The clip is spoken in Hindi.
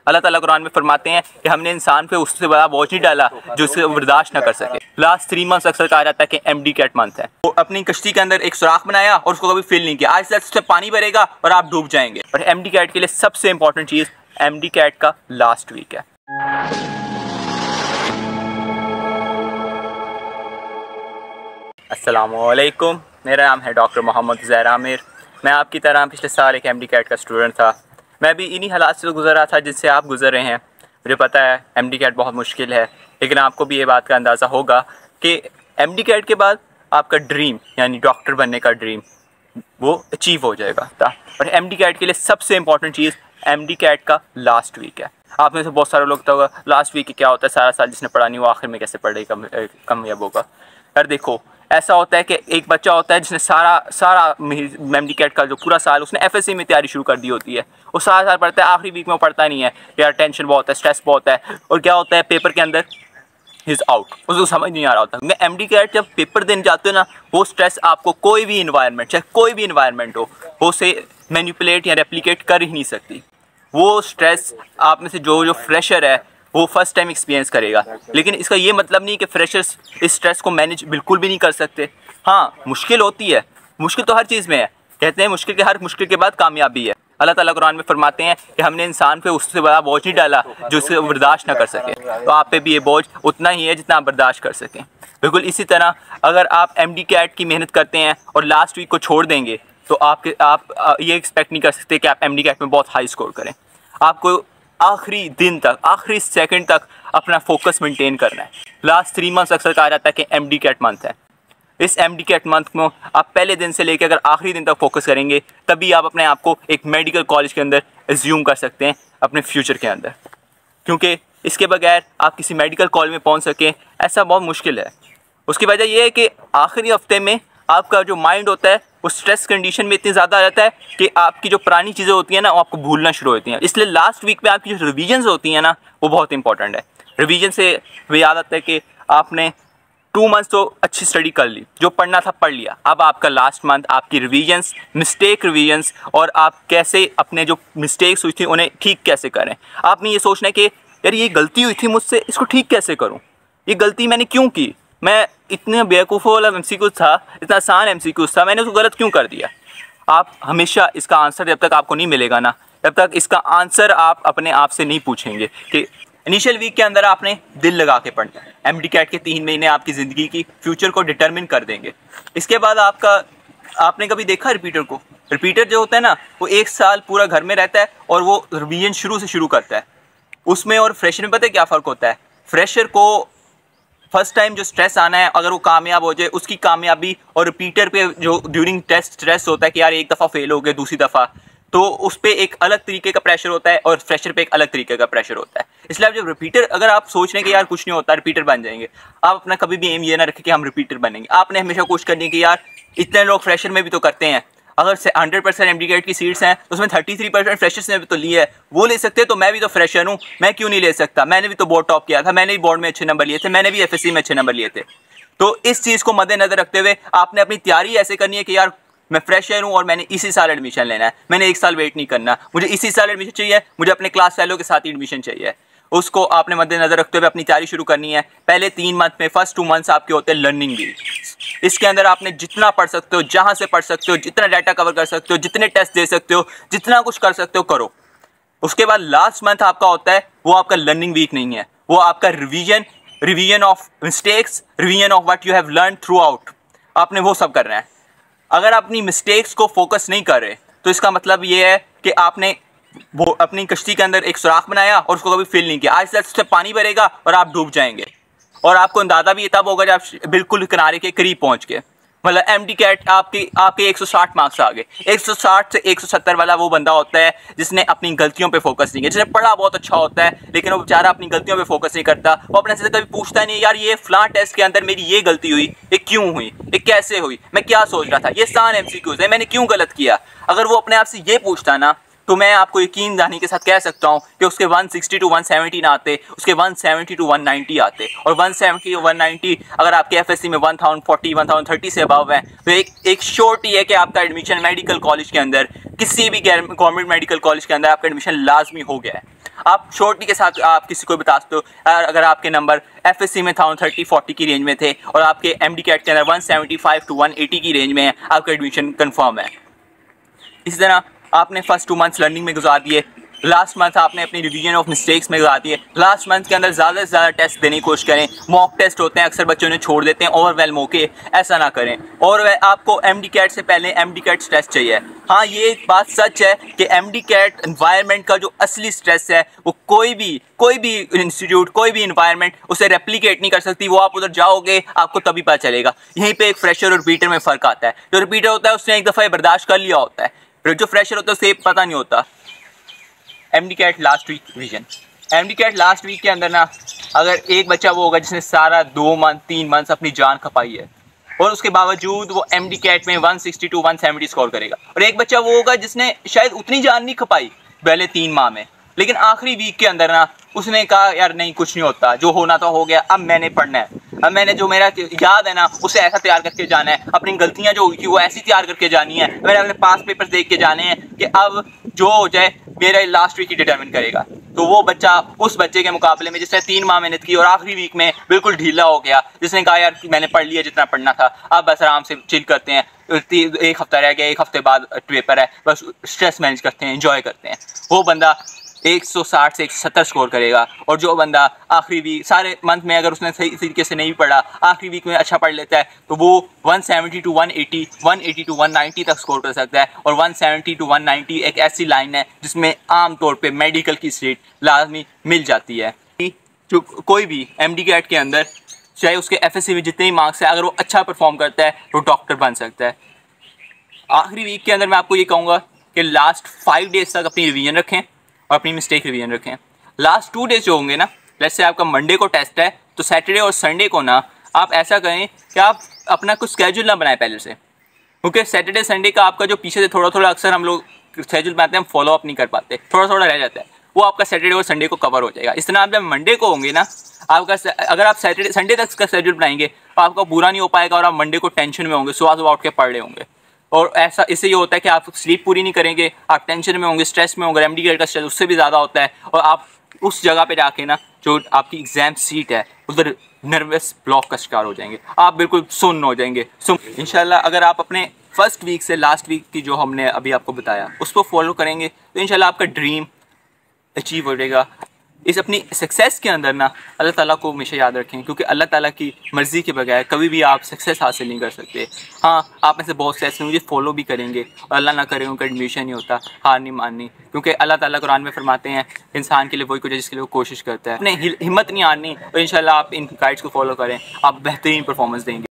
अल्लाह ताला कुरान में फरमाते हैं कि हमने इंसान पे उससे बड़ा बोझ नहीं डाला जो उसे बर्दाश्त ना कर सके। लास्ट 3 मंथ्स अक्सर कहा जाता है कि एमडी कैट मंथ है। वो अपनी कश्ती के अंदर एक सुराख बनाया और उसको कभी फिल नहीं किया, आज तक उससे पानी भरेगा और आप डूब जाएंगे। और एमडी कैट के लिए सबसे इंपॉर्टेंट चीज़ एमडी कैट का लास्ट वीक है। अस्सलामुअलैकुम, मेरा नाम है डॉक्टर मोहम्मद ज़हर आमिर। मैं आपकी तरह पिछले साल एक एमडी कैट का स्टूडेंट था। मैं भी इन्हीं हालात से गुजर रहा था जिससे आप गुजर रहे हैं। मुझे पता है एमडी कैट बहुत मुश्किल है, लेकिन आपको भी ये बात का अंदाज़ा होगा कि एमडी कैट के बाद आपका ड्रीम यानी डॉक्टर बनने का ड्रीम वो अचीव हो जाएगा। और एमडी कैट के लिए सबसे इंपॉर्टेंट चीज़ एमडी कैट का लास्ट वीक है। आप में से बहुत सारे लोग तो लास्ट वीक क्या होता है, सारा साल जिसने पढ़ा नहीं वो आखिर में कैसे पढ़ेगा, कामयाब होगा। यार देखो, ऐसा होता है कि एक बच्चा होता है जिसने सारा एमडी कैट का जो पूरा साल उसने एफएससी में तैयारी शुरू कर दी होती है। वो सारा साल पढ़ता है, आखिरी वीक में वो पढ़ता नहीं है, यार टेंशन बहुत है, स्ट्रेस बहुत है, और क्या होता है पेपर के अंदर इज़ आउट, उसको समझ नहीं आ रहा होता। मैं एमडी कैट जब पेपर देने जाते हो ना, वो स्ट्रेस आपको कोई भी इन्वायरमेंट, चाहे कोई भी इन्वायरमेंट हो, वो उसे मैनिपुलेट या रेप्लिकेट कर ही नहीं सकती। वो स्ट्रेस आप में से जो फ्रेशर है वो फर्स्ट टाइम एक्सपीरियंस करेगा। लेकिन इसका ये मतलब नहीं कि फ्रेशर्स इस स्ट्रेस को मैनेज बिल्कुल भी नहीं कर सकते। हाँ, मुश्किल होती है, मुश्किल तो हर चीज़ में है। कहते हैं मुश्किल के बाद कामयाबी है। अल्लाह ताला कुरान में फरमाते हैं कि हमने इंसान पे उससे बड़ा बोझ नहीं डाला जो उसे बर्दाश्त ना कर सके। तो आप पे भी ये बोझ उतना ही है जितना आप बर्दाश्त कर सकें। बिल्कुल इसी तरह अगर आप एमडी कैट की मेहनत करते हैं और लास्ट वीक को छोड़ देंगे तो आप ये एक्सपेक्ट नहीं कर सकते कि आप एमडी कैट में बहुत हाई स्कोर करें। आपको आखिरी दिन तक, आखिरी सेकंड तक अपना फोकस मेंटेन करना है। लास्ट 3 मंथ्स अक्सर कहा जाता है कि एमडी कैट मंथ है। इस एमडी कैट मंथ में आप पहले दिन से लेकर अगर आखिरी दिन तक फोकस करेंगे तभी आप अपने आप को एक मेडिकल कॉलेज के अंदर एज्यूम कर सकते हैं अपने फ्यूचर के अंदर, क्योंकि इसके बगैर आप किसी मेडिकल कॉलेज में पहुंच सकें ऐसा बहुत मुश्किल है। उसकी वजह यह है कि आखिरी हफ्ते में आपका जो माइंड होता है वो स्ट्रेस कंडीशन में इतनी ज़्यादा आ जाता है कि आपकी जो पुरानी चीज़ें होती हैं ना वो आपको भूलना शुरू होती हैं। इसलिए लास्ट वीक में आपकी जो रिवीजन्स होती हैं ना वो बहुत इंपॉर्टेंट है। रिवीजन से वो याद आता है कि आपने 2 मंथ्स तो अच्छी स्टडी कर ली, जो पढ़ना था पढ़ लिया। अब आपका लास्ट मंथ आपकी रिवीजन्स, मिस्टेक रिवीजन्स, और आप कैसे अपने जो मिस्टेक्स हुई थी उन्हें ठीक कैसे करें। आपने ये सोचना है कि यार ये गलती हुई थी मुझसे, इसको ठीक कैसे करूँ, ये गलती मैंने क्यों की, मैं इतने बेवकूफ़ वाला एमसीक्यू था, इतना आसान एमसीक्यू था, मैंने उसको गलत क्यों कर दिया। आप हमेशा इसका आंसर जब तक आपको नहीं मिलेगा ना, जब तक इसका आंसर आप अपने आप से नहीं पूछेंगे कि इनिशियल वीक के अंदर आपने दिल लगा के पढ़ना है। एमडी कैट के 3 महीने आपकी ज़िंदगी की फ्यूचर को डिटरमिन कर देंगे। इसके बाद आपने कभी देखा रिपीटर को? रिपीटर जो होता है ना वो 1 साल पूरा घर में रहता है और वो रिवीजन शुरू से शुरू करता है। उसमें और फ्रेशर में पता है क्या फ़र्क होता है? फ्रेशर को फर्स्ट टाइम जो स्ट्रेस आना है, अगर वो कामयाब हो जाए उसकी कामयाबी, और रिपीटर पे जो ड्यूरिंग टेस्ट स्ट्रेस होता है कि यार एक दफ़ा फेल हो गए दूसरी दफ़ा, तो उस पर एक अलग तरीके का प्रेशर होता है और फ्रेशर पे एक अलग तरीके का प्रेशर होता है। इसलिए आप जब रिपीटर, अगर आप सोच रहे हैं कि यार कुछ नहीं होता रिपीटर बन जाएंगे, आप अपना कभी भी एम ये ना रखें कि हम रिपीटर बनेंगे। आपने हमेशा कोशिश करनी है कि यार इतने लोग फ्रेशर में भी तो करते हैं, अगर 100% एमडी कैट की सीट्स हैं तो उसमें 33% फ्रेशर्स ने भी तो लिया है, वो ले सकते हैं तो मैं भी तो फ्रेशर हूँ, मैं क्यों नहीं ले सकता? मैंने भी तो बोर्ड टॉप किया था, मैंने भी बोर्ड में अच्छे नंबर लिए थे, मैंने भी एफएससी में अच्छे नंबर लिए थे। तो इस चीज़ को मद्देनजर रखते हुए आपने अपनी तैयारी ऐसे करनी है कि यार मैं फ्रेशर हूँ और मैंने इसी साल एडमिशन लेना है, मैंने 1 साल वेट नहीं करना, मुझे इसी साल एडमिशन चाहिए, मुझे अपने क्लास फेलो के साथ ही एडमिशन चाहिए। उसको आपने मद्देनजर रखते हुए अपनी तैयारी शुरू करनी है। पहले 3 मंथ में, फर्स्ट 2 मंथ्स आपके होते हैं लर्निंग वीक। इसके अंदर आपने जितना पढ़ सकते हो, जहाँ से पढ़ सकते हो, जितना डाटा कवर कर सकते हो, जितने टेस्ट दे सकते हो, जितना कुछ कर सकते हो करो। उसके बाद लास्ट मंथ आपका होता है वो आपका लर्निंग वीक नहीं है, वो आपका revision of mistakes, revision of what you have learn through out, आपने वो सब करना है। अगर आप अपनी मिस्टेक्स को फोकस नहीं कर रहे तो इसका मतलब ये है कि आपने वो अपनी कश्ती के अंदर एक सुराख बनाया और उसको कभी फिल नहीं किया, आज तक उससे पानी भरेगा और आप डूब जाएंगे। और आपको अंदाजा भी तब होगा जब आप बिल्कुल किनारे के करीब पहुंच गए। मतलब एमडी कैट आपके 160 मार्क्स आ गए। 160 से 170 वाला वो बंदा होता है जिसने अपनी गलतियों पे फोकस नहीं किया, जिसने पढ़ा बहुत अच्छा होता है लेकिन वो बेचारा अपनी गलतियों पे फोकस नहीं करता। वो अपने से कभी पूछता नहीं यार ये फलां टेस्ट के अंदर मेरी ये गलती हुई, ये क्यों हुई, ये कैसे हुई, मैं क्या सोच रहा था, ये आसान एमसीक्यूज है, मैंने क्यों गलत किया। अगर वो अपने आप से ये पूछता ना तो मैं आपको यकीन दहानी के साथ कह सकता हूँ कि उसके 160 to 170 ना आते, उसके 170 to 190 आते। और 170 to 190 अगर आपके एफएससी में 1040 1030 से अबव है तो एक श्योरिटी है कि आपका एडमिशन मेडिकल कॉलेज के अंदर, किसी भी गवर्नमेंट मेडिकल कॉलेज के अंदर आपका एडमिशन लाजमी हो गया है। आप श्योरिटी के साथ आप किसी को बता सकते हो अगर आपके नंबर FSC में 30-40 की रेंज में थे और आपके MD कैट के अंदर 175 to 180 की रेंज में है, आपका एडमिशन कंफर्म है। इसी तरह आपने फर्स्ट 2 मंथ्स लर्निंग में गुजार दिए, लास्ट मंथ आपने अपनी रिवीजन ऑफ मिस्टेक्स में गुजार दिए। लास्ट मंथ के अंदर ज़्यादा से ज़्यादा टेस्ट देने की कोशिश करें। मॉक टेस्ट होते हैं, अक्सर बच्चों ने छोड़ देते हैं ओवरवेलम होके, ऐसा ना करें। और आपको MD कैट से पहले MD कैट टेस्ट चाहिए। हाँ, ये एक बात सच है कि MD कैट एनवायरनमेंट का जो असली स्ट्रेस है वो कोई भी इंस्टीट्यूट, कोई भी इन्वायरमेंट उसे रेप्लिकेट नहीं कर सकती। वो आप उधर जाओगे आपको तभी पता चलेगा। यहीं पे एक फ्रेशर और रिपीटर में फ़र्क आता है। जो रिपीटर होता है उसने एक दफ़ा बर्दाश्त कर लिया होता है, फिर जो फ्रेशर होता है उसे पता नहीं होता। MD cat last week revision, MD cat last week के अंदर ना, अगर एक बच्चा वो होगा जिसने सारा 2 मंथ 3 मंथ अपनी जान खपाई है और उसके बावजूद वो MD कैट में 160 to 170 स्कोर करेगा, और एक बच्चा वो होगा जिसने शायद उतनी जान नहीं खपाई पहले 3 माह में, लेकिन आखिरी वीक के अंदर ना उसने कहा यार नहीं कुछ नहीं होता, जो होना तो हो गया, अब मैंने पढ़ना है, अब मैंने जो मेरा याद है ना उसे ऐसा तैयार करके जाना है, अपनी गलतियां जो हुई थी वो ऐसी तैयार करके जानी है, मैंने अपने पास पेपर्स देख के जाने हैं कि अब जो हो जाए मेरा लास्ट वीक ही डिटरमिन करेगा। तो वो बच्चा उस बच्चे के मुकाबले में जिसने 3 माह मेहनत की और आखिरी वीक में बिल्कुल ढीला हो गया, जिसने कहा यार मैंने पढ़ लिया जितना पढ़ना था, अब बस आराम से चिल करते हैं, 1 हफ्ता रह गया, 1 हफ्ते बाद पेपर है, बस स्ट्रेस मैनेज करते हैं, एंजॉय करते हैं, वो बंदा 160 से 170 स्कोर करेगा। और जो बंदा आखिरी वीक सारे मंथ में अगर उसने सही तरीके से नहीं पढ़ा, आखिरी वीक में अच्छा पढ़ लेता है तो वो 170 to 180, 180 to 190 तक स्कोर कर सकता है। और 170 to 190 एक ऐसी लाइन है जिसमें आम तौर पे मेडिकल की सीट लाजमी मिल जाती है। जो कोई भी MD कैट के अंदर चाहे उसके FSC में जितने ही मार्क्स हैं, अगर वो अच्छा परफॉर्म करता है तो डॉक्टर बन सकता है। आखिरी वीक के अंदर मैं आपको ये कहूँगा कि लास्ट 5 डेज तक अपनी रिवीजन रखें और अपनी मिस्टेक रिवीजन रखें। लास्ट 2 डेज जो होंगे ना, जैसे से आपका मंडे को टेस्ट है तो सैटरडे और संडे को ना आप ऐसा करें कि आप अपना कुछ स्केड्यूल ना बनाएं पहले से, क्योंकि सैटरडे संडे का आपका जो पीछे से थोड़ा थोड़ा अक्सर हम लोग स्केड्यूल बनाते हैं, हम फॉलो अप नहीं कर पाते, थोड़ा थोड़ा रह जाता है, वो आपका सैटरडे और संडे को कवर हो जाएगा। इस तरह आप जब मंडे को होंगे ना, आपका अगर आप सैटरडे संडे तक का शेड्यूल बनाएंगे तो आपका पूरा नहीं हो पाएगा और आप मंडे को टेंशन में होंगे, सुबह उठ के पढ़ रहे होंगे। और ऐसा इससे ये होता है कि आप स्लीप पूरी नहीं करेंगे, आप टेंशन में होंगे, स्ट्रेस में होंगे, MD कैट का स्ट्रेस उससे भी ज़्यादा होता है, और आप उस जगह पे जाके ना जो आपकी एग्ज़ाम सीट है उधर नर्वस ब्लॉक का शिकार हो जाएंगे, आप बिल्कुल सुन्न हो जाएंगे। इंशाल्लाह अगर आप अपने फर्स्ट वीक से लास्ट वीक की जो हमने अभी आपको बताया उसको फॉलो करेंगे तो इंशाल्लाह आपका ड्रीम अचीव हो जाएगा। इस अपनी सक्सेस के अंदर ना अल्लाह ताला को हमेशा याद रखें, क्योंकि अल्लाह ताला की मर्ज़ी के बगैर कभी भी आप सक्सेस हासिल नहीं कर सकते। हाँ, आप में से बहुत से ऐसे मुझे फॉलो भी करेंगे और अल्लाह ना करे उनका एडमिशन नहीं होता, हार नहीं माननी, क्योंकि अल्लाह ताला कुरान में फरमाते हैं इंसान के लिए वही कुछ है जिसके लिए वो कोशिश करता है। अपने हिम्मत नहीं हारनी और इंशाल्लाह आप इन गाइड्स को फॉलो करें, आप बेहतरीन परफॉर्मेंस देंगे।